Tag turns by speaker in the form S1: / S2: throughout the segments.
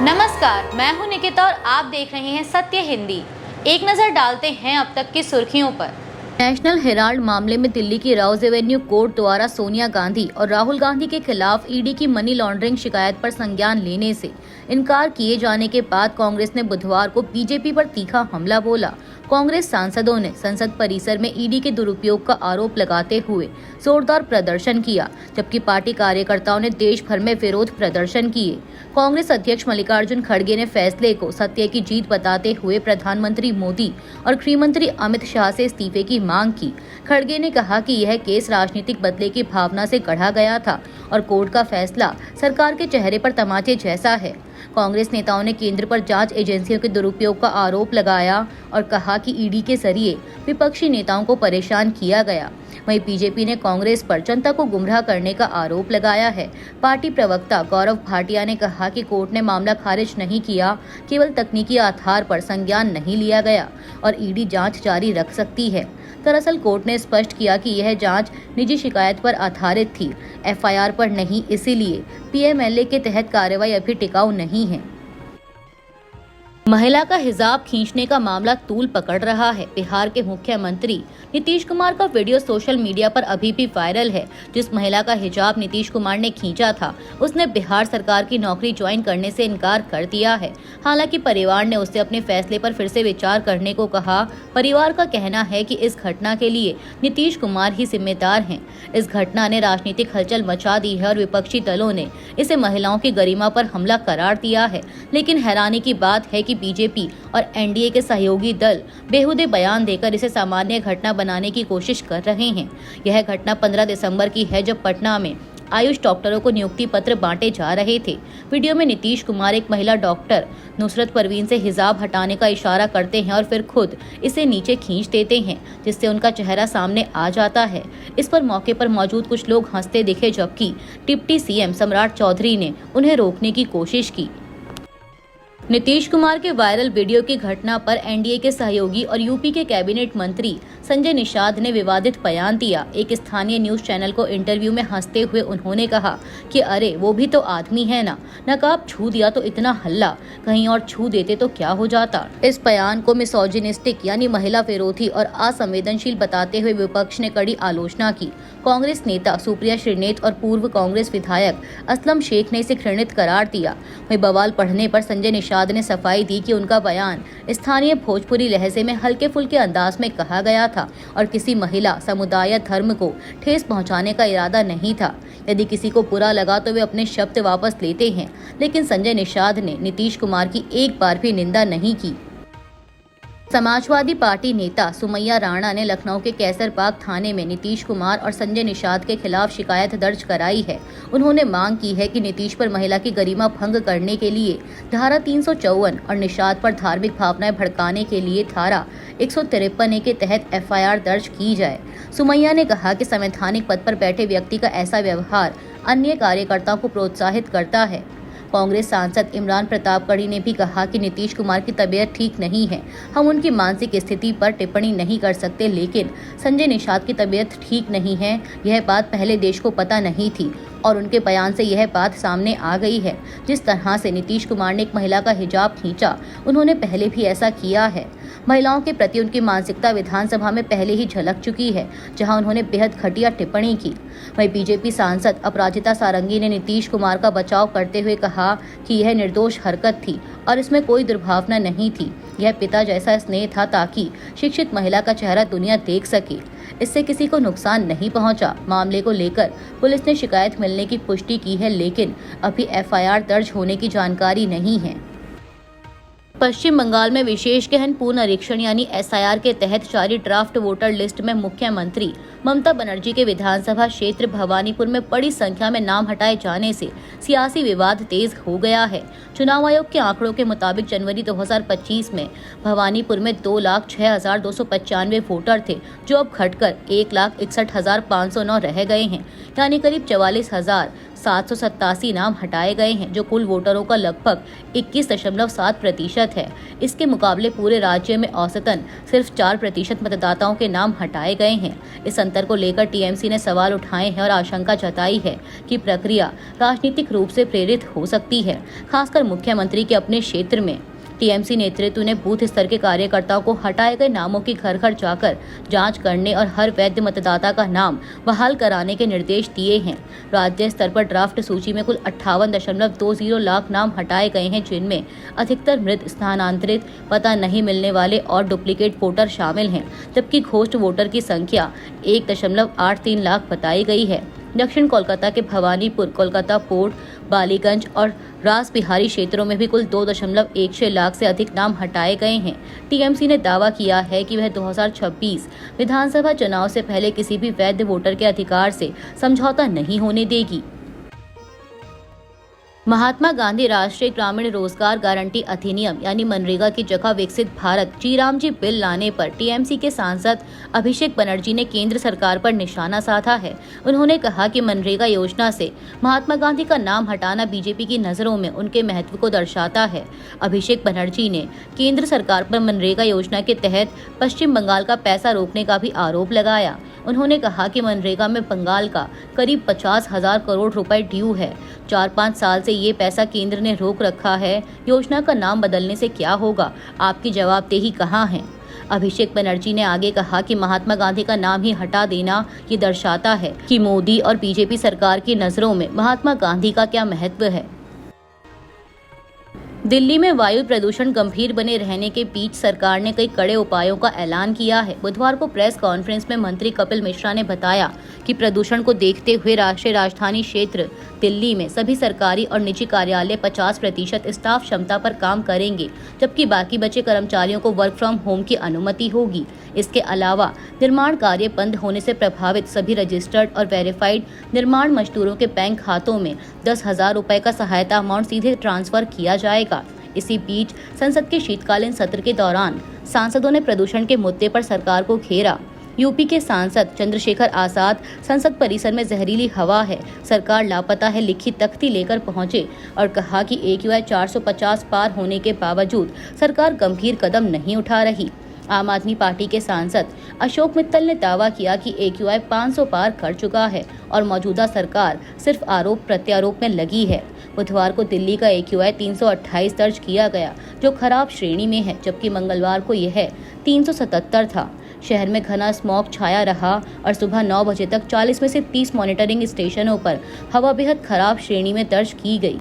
S1: नमस्कार, मैं हूं निकिता और आप देख रहे हैं सत्य हिंदी। एक नजर डालते हैं अब तक की सुर्खियों पर। नेशनल हेराल्ड मामले में दिल्ली की राउज एवेन्यू कोर्ट द्वारा सोनिया गांधी और राहुल गांधी के खिलाफ ईडी की मनी लॉन्ड्रिंग शिकायत पर संज्ञान लेने से इनकार किए जाने के बाद कांग्रेस ने बुधवार को बीजेपी पर तीखा हमला बोला। कांग्रेस सांसदों ने संसद परिसर में ईडी के दुरुपयोग का आरोप लगाते हुए जोरदार प्रदर्शन किया, जबकि पार्टी कार्यकर्ताओं ने देश भर में विरोध प्रदर्शन किए। कांग्रेस अध्यक्ष मल्लिकार्जुन खड़गे ने फैसले को सत्य की जीत बताते हुए प्रधानमंत्री मोदी और गृह मंत्री अमित शाह से इस्तीफे की मांग की। खड़गे ने कहा कि यह केस राजनीतिक बदले की भावना से गढ़ा गया था और कोर्ट का फैसला सरकार के चेहरे पर तमाचे जैसा है। कांग्रेस नेताओं ने केंद्र पर जांच एजेंसियों के दुरुपयोग का आरोप लगाया और कहा कि ईडी के जरिए विपक्षी नेताओं को परेशान किया गया। वहीं बीजेपी ने कांग्रेस पर जनता को गुमराह करने का आरोप लगाया है। पार्टी प्रवक्ता गौरव भाटिया ने कहा कि कोर्ट ने मामला खारिज नहीं किया, केवल तकनीकी आधार पर संज्ञान नहीं लिया गया और ईडी जांच जारी रख सकती है। दरअसल कोर्ट ने स्पष्ट किया कि यह जांच निजी शिकायत पर आधारित थी, एफआईआर पर नहीं, इसीलिए पीएमएलए के तहत कार्रवाई अभी टिकाऊ नहीं है। महिला का हिजाब खींचने का मामला तूल पकड़ रहा है। बिहार के मुख्यमंत्री नीतीश कुमार का वीडियो सोशल मीडिया पर अभी भी वायरल है। जिस महिला का हिजाब नीतीश कुमार ने खींचा था, उसने बिहार सरकार की नौकरी ज्वाइन करने से इनकार कर दिया है। हालांकि परिवार ने उससे अपने फैसले पर फिर से विचार करने को कहा। परिवार का कहना है कि इस घटना के लिए नीतीश कुमार ही जिम्मेदार हैं। इस घटना ने राजनीतिक हलचल मचा दी है और विपक्षी दलों ने इसे महिलाओं की गरिमा पर हमला करार दिया है। लेकिन हैरानी की बात है कि बीजेपी और एनडीए के सहयोगी दल बेहुदे बयान देकर इसे सामान्य घटना बनाने की कोशिश कर रहे हैं। यह घटना 15 दिसंबर की है, जब पटना में आयुष डॉक्टरों को नियुक्ति पत्र बांटे जा रहे थे। वीडियो में नीतीश कुमार एक महिला डॉक्टर नुसरत परवीन से हिजाब हटाने का इशारा करते हैं और फिर खुद इसे नीचे खींच देते हैं, जिससे उनका चेहरा सामने आ जाता है। इस पर मौके पर मौजूद कुछ लोग हंसते दिखे, जबकि डिप्टी सीएम सम्राट चौधरी ने उन्हें रोकने की कोशिश की। नीतीश कुमार के वायरल वीडियो की घटना पर एनडीए के सहयोगी और यूपी के कैबिनेट मंत्री संजय निषाद ने विवादित बयान दिया। एक स्थानीय न्यूज चैनल को इंटरव्यू में हंसते हुए उन्होंने कहा कि अरे वो भी तो आदमी है ना, नकाब छू दिया तो इतना हल्ला, कहीं और छू देते तो क्या हो जाता। इस बयान को मिसोजिनिस्टिक यानी महिला विरोधी और असंवेदनशील बताते हुए विपक्ष ने कड़ी आलोचना की। कांग्रेस नेता सुप्रिया श्रीनेत और पूर्व कांग्रेस विधायक असलम शेख ने इसे घृणित करार दिया। वहीं बवाल पढ़ने पर संजय निषाद ने सफाई दी कि उनका बयान स्थानीय भोजपुरी लहजे में हल्के फुल्के अंदाज में कहा गया था और किसी महिला, समुदाय या धर्म को ठेस पहुंचाने का इरादा नहीं था। यदि किसी को बुरा लगा तो वे अपने शब्द वापस लेते हैं, लेकिन संजय निषाद ने नीतीश कुमार की एक बार भी निंदा नहीं की। समाजवादी पार्टी नेता सुमैया राणा ने लखनऊ के कैसरबाग थाने में नीतीश कुमार और संजय निषाद के खिलाफ शिकायत दर्ज कराई है। उन्होंने मांग की है कि नीतीश पर महिला की गरिमा भंग करने के लिए धारा 354 और निषाद पर धार्मिक भावनाएं भड़काने के लिए धारा 153 के तहत एफआईआर दर्ज की जाए। सुमैया ने कहा कि संवैधानिक पद पर बैठे व्यक्ति का ऐसा व्यवहार अन्य कार्यकर्ताओं को प्रोत्साहित करता है। कांग्रेस सांसद इमरान प्रतापगढ़ी ने भी कहा कि नीतीश कुमार की तबीयत ठीक नहीं है। हम उनकी मानसिक स्थिति पर टिप्पणी नहीं कर सकते, लेकिन संजय निषाद की तबीयत ठीक नहीं है, यह बात पहले देश को पता नहीं थी और उनके बयान से यह बात सामने आ गई है। जिस तरह से नीतीश कुमार ने एक महिला का हिजाब खींचा, उन्होंने पहले भी ऐसा किया है। महिलाओं के प्रति उनकी मानसिकता विधानसभा में पहले ही झलक चुकी है, जहां उन्होंने बेहद घटिया टिप्पणी की। वहीं बीजेपी सांसद अपराजिता सारंगी ने नीतीश कुमार का बचाव करते हुए कहा कि यह निर्दोष हरकत थी और इसमें कोई दुर्भावना नहीं थी। यह पिता जैसा स्नेह था ताकि शिक्षित महिला का चेहरा दुनिया देख सके। इससे किसी को नुकसान नहीं पहुंचा। मामले को लेकर पुलिस ने शिकायत मिलने की पुष्टि की है, लेकिन अभी एफआईआर दर्ज होने की जानकारी नहीं है। पश्चिम बंगाल में विशेष गहन पुनरीक्षण यानी एसआईआर के तहत जारी ड्राफ्ट वोटर लिस्ट में मुख्यमंत्री ममता बनर्जी के विधानसभा क्षेत्र भवानीपुर में बड़ी संख्या में नाम हटाए जाने से सियासी विवाद तेज हो गया है। चुनाव आयोग के आंकड़ों के मुताबिक जनवरी 2025 में भवानीपुर में 2,06,295 वोटर थे, जो अब घटकर 1,61,509 रह गए हैं, यानी करीब 44,000 787 नाम हटाए गए हैं, जो कुल वोटरों का लगभग 21.7% है। इसके मुकाबले पूरे राज्य में औसतन सिर्फ 4% मतदाताओं के नाम हटाए गए हैं। इस अंतर को लेकर टीएमसी ने सवाल उठाए हैं और आशंका जताई है कि प्रक्रिया राजनीतिक रूप से प्रेरित हो सकती है, खासकर मुख्यमंत्री के अपने क्षेत्र में। टीएमसी नेतृत्व ने बूथ स्तर के कार्यकर्ताओं को हटाए गए नामों की घर घर जाकर जांच करने और हर वैध मतदाता का नाम बहाल कराने के निर्देश दिए हैं। राज्य स्तर पर ड्राफ्ट सूची में कुल 58.20 लाख नाम हटाए गए हैं, जिनमें अधिकतर मृत, स्थानांतरित, पता नहीं मिलने वाले और डुप्लीकेट वोटर शामिल हैं, जबकि घोस्ट वोटर की संख्या 1.83 लाख बताई गई है। दक्षिण कोलकाता के भवानीपुर, कोलकाता पोर्ट, बालीगंज और रासबिहारी क्षेत्रों में भी कुल 2.16 लाख से अधिक नाम हटाए गए हैं। टीएमसी ने दावा किया है कि वह 2026 विधानसभा चुनाव से पहले किसी भी वैध वोटर के अधिकार से समझौता नहीं होने देगी। महात्मा गांधी राष्ट्रीय ग्रामीण रोजगार गारंटी अधिनियम यानी मनरेगा की जगह विकसित भारत जी बिल लाने पर टीएमसी के सांसद अभिषेक बनर्जी ने केंद्र सरकार पर निशाना साधा है। उन्होंने कहा कि मनरेगा योजना से महात्मा गांधी का नाम हटाना बीजेपी की नजरों में उनके महत्व को दर्शाता है। अभिषेक बनर्जी ने केंद्र सरकार पर मनरेगा योजना के तहत पश्चिम बंगाल का पैसा रोकने का भी आरोप लगाया। उन्होंने कहा कि मनरेगा में बंगाल का करीब 50,000 करोड़ रुपए ड्यू है। 4-5 साल से ये पैसा केंद्र ने रोक रखा है। योजना का नाम बदलने से क्या होगा? आपकी जवाबदेही कहाँ है? अभिषेक बनर्जी ने आगे कहा कि महात्मा गांधी का नाम ही हटा देना ये दर्शाता है कि मोदी और बीजेपी सरकार की नजरों में महात्मा गांधी का क्या महत्व है। दिल्ली में वायु प्रदूषण गंभीर बने रहने के बीच सरकार ने कई कड़े उपायों का ऐलान किया है। बुधवार को प्रेस कॉन्फ्रेंस में मंत्री कपिल मिश्रा ने बताया कि प्रदूषण को देखते हुए राष्ट्रीय राजधानी क्षेत्र दिल्ली में सभी सरकारी और निजी कार्यालय 50% स्टाफ क्षमता पर काम करेंगे, जबकि बाकी बचे कर्मचारियों को वर्क फ्रॉम होम की अनुमति होगी। इसके अलावा निर्माण कार्य बंद होने से प्रभावित सभी रजिस्टर्ड और वेरीफाइड निर्माण मजदूरों के बैंक खातों में 10,000 रुपए का सहायता अमाउंट सीधे ट्रांसफर किया जाएगा। इसी बीच संसद के शीतकालीन सत्र के दौरान सांसदों ने प्रदूषण के मुद्दे पर सरकार को घेरा। यूपी के सांसद चंद्रशेखर आजाद संसद परिसर में जहरीली हवा है, सरकार लापता है लिखी तख्ती लेकर पहुंचे और कहा कि AQI 450 पार होने के बावजूद सरकार गंभीर कदम नहीं उठा रही। आम आदमी पार्टी के सांसद अशोक मित्तल ने दावा किया कि AQI 500 पार कर चुका है और मौजूदा सरकार सिर्फ आरोप प्रत्यारोप में लगी है। बुधवार को दिल्ली का AQI 328 दर्ज किया गया, जो खराब श्रेणी में है, जबकि मंगलवार को यह 377 था। शहर में घना स्मॉग छाया रहा और सुबह 9 बजे तक 40 में से 30 मॉनिटरिंग स्टेशनों पर हवा बेहद खराब श्रेणी में दर्ज की गई।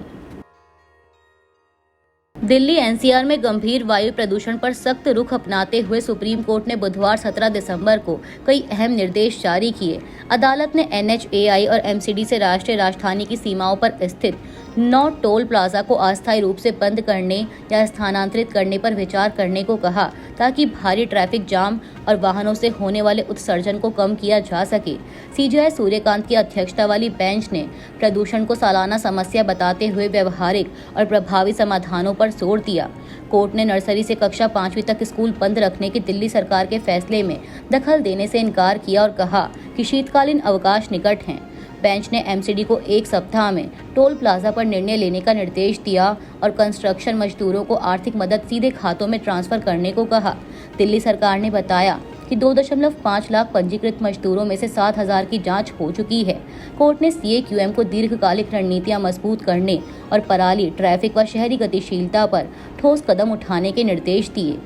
S1: दिल्ली NCR में गंभीर वायु प्रदूषण पर सख्त रुख अपनाते हुए सुप्रीम कोर्ट ने बुधवार 17 दिसंबर को कई अहम निर्देश जारी किए। अदालत ने NHAI और MCD से राष्ट्रीय राजधानी की सीमाओं पर स्थित 9 टोल प्लाजा को अस्थायी रूप से बंद करने या स्थानांतरित करने पर विचार करने को कहा, ताकि भारी ट्रैफिक जाम और वाहनों से होने वाले उत्सर्जन को कम किया जा सके। CJI सूर्यकांत की अध्यक्षता वाली बेंच ने प्रदूषण को सालाना समस्या बताते हुए व्यवहारिक और प्रभावी समाधानों पर जोर दिया। कोर्ट ने नर्सरी से कक्षा 5वीं तक स्कूल बंद रखने के दिल्ली सरकार के फैसले में दखल देने से इनकार किया और कहा कि शीतकालीन अवकाश निकट हैं। बेंच ने MCD को 1 सप्ताह में टोल प्लाजा पर निर्णय लेने का निर्देश दिया और कंस्ट्रक्शन मजदूरों को आर्थिक मदद सीधे खातों में ट्रांसफर करने को कहा। दिल्ली सरकार ने बताया कि 2.5 लाख पंजीकृत मजदूरों में से 7,000 की जांच हो चुकी है। कोर्ट ने CAQM को दीर्घकालिक रणनीतियां मजबूत करने और पराली, ट्रैफिक व शहरी गतिशीलता पर ठोस कदम उठाने के निर्देश दिए।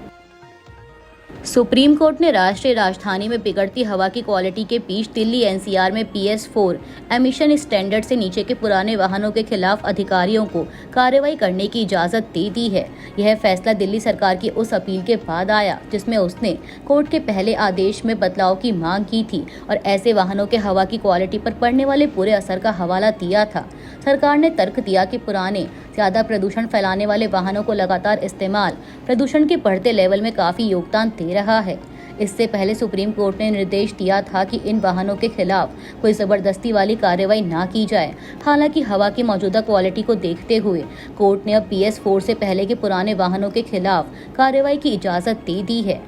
S1: सुप्रीम कोर्ट ने राष्ट्रीय राजधानी में बिगड़ती हवा की क्वालिटी के बीच दिल्ली NCR में PS4 एमिशन स्टैंडर्ड से नीचे के पुराने वाहनों के खिलाफ अधिकारियों को कार्रवाई करने की इजाजत दे दी है। यह फैसला दिल्ली सरकार की उस अपील के बाद आया जिसमें उसने कोर्ट के पहले आदेश में बदलाव की मांग की थी और ऐसे वाहनों के हवा की क्वालिटी पर पड़ने वाले बुरे असर का हवाला दिया था। सरकार ने तर्क दिया कि पुराने ज्यादा प्रदूषण फैलाने वाले वाहनों को लगातार इस्तेमाल प्रदूषण के बढ़ते लेवल में काफी योगदान दे रहा है। इससे पहले सुप्रीम कोर्ट ने निर्देश दिया था कि इन वाहनों के खिलाफ कोई जबरदस्ती वाली कार्रवाई ना की जाए। हालांकि हवा की मौजूदा क्वालिटी को देखते हुए कोर्ट ने अब PS4 से पहले के पुराने वाहनों के खिलाफ कार्रवाई की इजाजत दे दी है।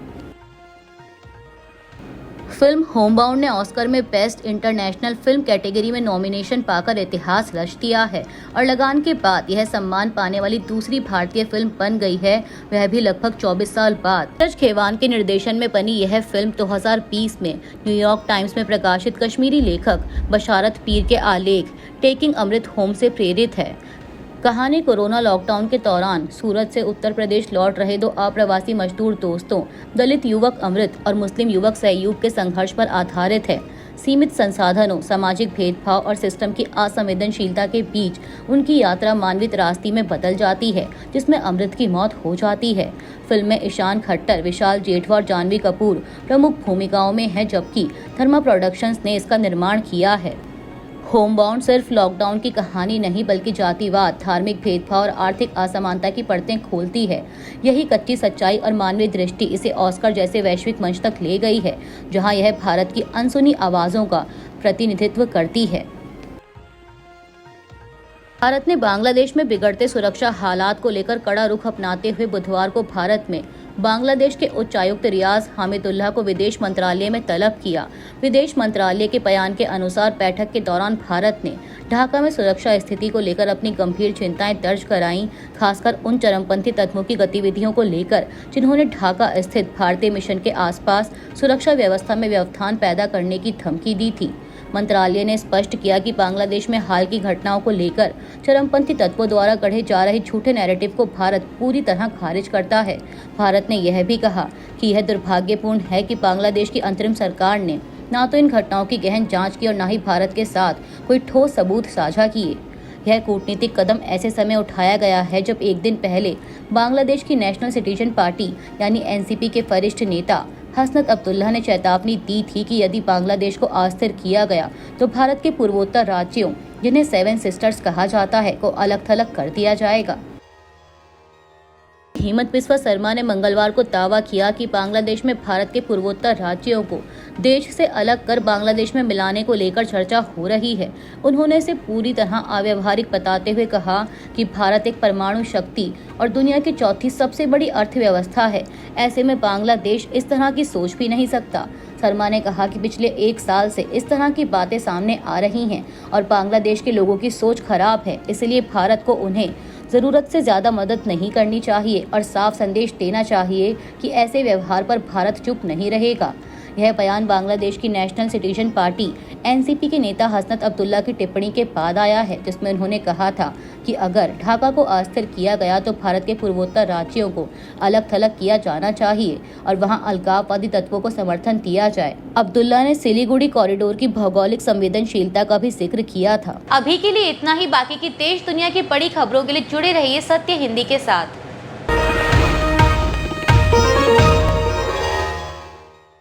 S1: फिल्म होमबाउंड ने ऑस्कर में बेस्ट इंटरनेशनल फिल्म कैटेगरी में नॉमिनेशन पाकर इतिहास रच दिया है और लगान के बाद यह सम्मान पाने वाली दूसरी भारतीय फिल्म बन गई है, वह भी लगभग 24 साल बाद। नीरज खेवान के निर्देशन में बनी यह फिल्म 2020 में न्यूयॉर्क टाइम्स में प्रकाशित कश्मीरी लेखक बशारत पीर के आलेख टेकिंग अमृत होम से प्रेरित है। कहानी कोरोना लॉकडाउन के दौरान सूरत से उत्तर प्रदेश लौट रहे दो अप्रवासी मजदूर दोस्तों, दलित युवक अमृत और मुस्लिम युवक सैयूब के संघर्ष पर आधारित है। सीमित संसाधनों, सामाजिक भेदभाव और सिस्टम की असंवेदनशीलता के बीच उनकी यात्रा मानवीय त्रासदी में बदल जाती है, जिसमें अमृत की मौत हो जाती है। फिल्म में ईशान खट्टर, विशाल जेठवा और जानवी कपूर प्रमुख भूमिकाओं में हैं, जबकि धर्मा प्रोडक्शंस ने इसका निर्माण किया है। होमबाउंड सिर्फ लॉकडाउन की कहानी नहीं बल्कि जातिवाद, धार्मिक भेदभाव और आर्थिक असमानता की परतें खोलती है। यही कच्ची सच्चाई और मानवीय दृष्टि इसे ऑस्कर जैसे वैश्विक मंच तक ले गई है, जहां यह भारत की अनसुनी आवाजों का प्रतिनिधित्व करती है। भारत ने बांग्लादेश में बिगड़ते सुरक्षा हालात को लेकर कड़ा रुख अपनाते हुए बुधवार को भारत में बांग्लादेश के उच्चायुक्त रियाज हामिदुल्लाह को विदेश मंत्रालय में तलब किया। विदेश मंत्रालय के बयान के अनुसार बैठक के दौरान भारत ने ढाका में सुरक्षा स्थिति को लेकर अपनी गंभीर चिंताएं दर्ज कराईं, खासकर उन चरमपंथी तत्वों की गतिविधियों को लेकर जिन्होंने ढाका स्थित भारतीय मिशन के आसपास सुरक्षा व्यवस्था में व्यवधान पैदा करने की धमकी दी थी। मंत्रालय ने स्पष्ट किया कि बांग्लादेश में हाल की घटनाओं को लेकर चरमपंथी तत्वों द्वारा गढ़े जा रहे झूठे नैरेटिव को भारत पूरी तरह खारिज करता है। भारत ने यह भी कहा कि यह दुर्भाग्यपूर्ण है कि बांग्लादेश की अंतरिम सरकार ने न तो इन घटनाओं की गहन जांच की और न ही भारत के साथ कोई ठोस सबूत साझा किए। यह कूटनीतिक कदम ऐसे समय उठाया गया है जब एक दिन पहले बांग्लादेश की नेशनल सिटीजन पार्टी यानी एनसीपी के वरिष्ठ नेता हसनत अब्दुल्ला ने चेतावनी दी थी कि यदि बांग्लादेश को अस्थिर किया गया तो भारत के पूर्वोत्तर राज्यों, जिन्हें 7 सिस्टर्स कहा जाता है, को अलग थलग कर दिया जाएगा। हेमंत बिस्वा शर्मा ने मंगलवार को दावा किया कि बांग्लादेश में भारत के पूर्वोत्तर राज्यों को देश से अलग कर बांग्लादेश में मिलाने को लेकर चर्चा हो रही है। उन्होंने इसे पूरी तरह अव्यावहारिक बताते हुए कहा कि भारत एक परमाणु शक्ति और दुनिया की चौथी सबसे बड़ी अर्थव्यवस्था है। ऐसे में बांग्लादेश इस तरह की सोच भी नहीं सकता। शर्मा ने कहा कि पिछले 1 साल से इस तरह की बातें सामने आ रही हैं और बांग्लादेश के लोगों की सोच खराब है, इसलिए भारत को उन्हें ज़रूरत से ज़्यादा मदद नहीं करनी चाहिए और साफ संदेश देना चाहिए कि ऐसे व्यवहार पर भारत चुप नहीं रहेगा। यह बयान बांग्लादेश की नेशनल सिटीजन पार्टी एनसीपी के नेता हसनत अब्दुल्ला की टिप्पणी के बाद आया है, जिसमें उन्होंने कहा था कि अगर ढाका को अस्थिर किया गया तो भारत के पूर्वोत्तर राज्यों को अलग थलग किया जाना चाहिए और वहां अलगाववादी तत्वों को समर्थन दिया जाए। अब्दुल्ला ने सिलीगुड़ी कॉरिडोर की भौगोलिक संवेदनशीलता का भी जिक्र किया था।
S2: अभी के लिए इतना ही। बाकी की देश दुनिया की बड़ी खबरों के लिए जुड़े रहिए सत्य हिंदी के साथ।